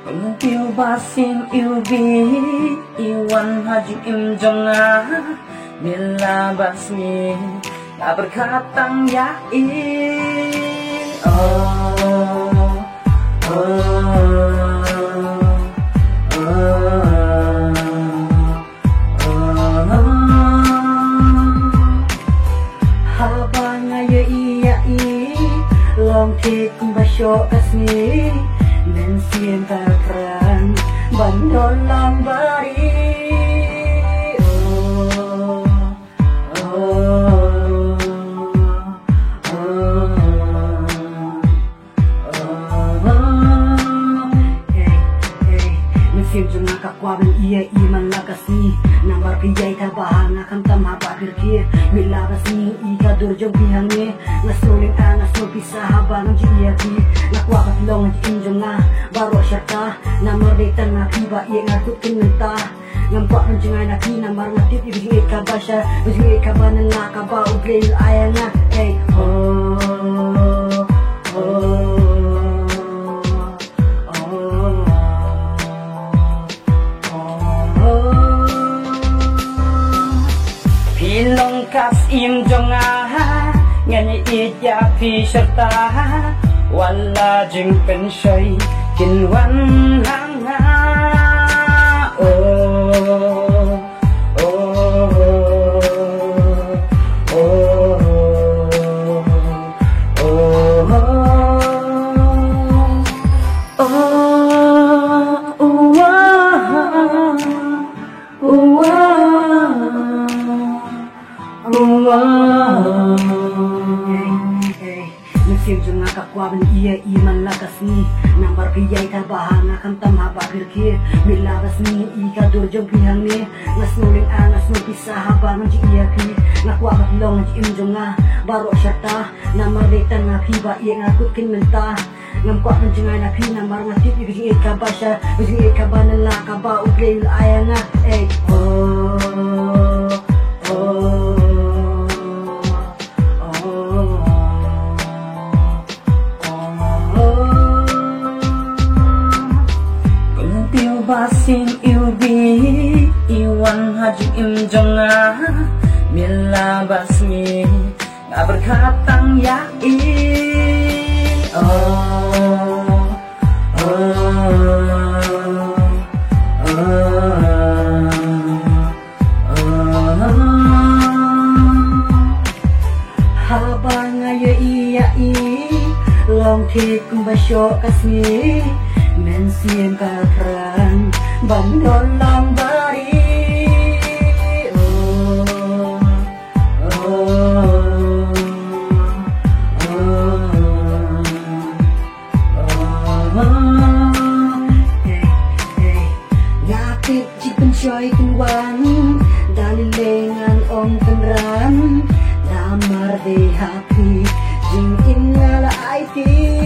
Yêu ba xin yêu bi iwan haji imjonga bila basmi tak berkatang ya habanga ya iya long ki kumbasyo kasmi men sienta kran bandolang bari Jumlah kakwaban iya iman lakasi nambar piyay tabahan akan tamha badir kia bila basni ika durjong pihangnya ngasulit ngasul pisah habang jiya ki nakwakat long injong nga baro syarta namar detan ngakiba iya ngatut kinmentah ngampak menjengai naki namar ngatit ibigit kabasya ibigit kabanan nakaba uglay ayana Pilong kas im jonga nganyi ija pi serta wala jing penshay kinwan hanga Mesin jengah kakwaban iya iman lakasni nambar piyay tabahan akan tamha bakir kia bila basni ika durjong pihangnya ngasulit ngasul pisah habang iya ki nakwakat long imjonga baro syarta namar detan ngakiba iya ngakut kinmentah ngampak menjengai naki namar ngatit ibigit kabasya ibigit kabanan nakaba uglay ayana Basin yêu bi iwan haji imjonga bila basmi nggak berkatang ya habanga ya iya long ki kumbasyo kasmi men sien kakran bandolang bari ngapit jipen syoy kunwan dalilengan om kenran damar de hati jing ingala aiti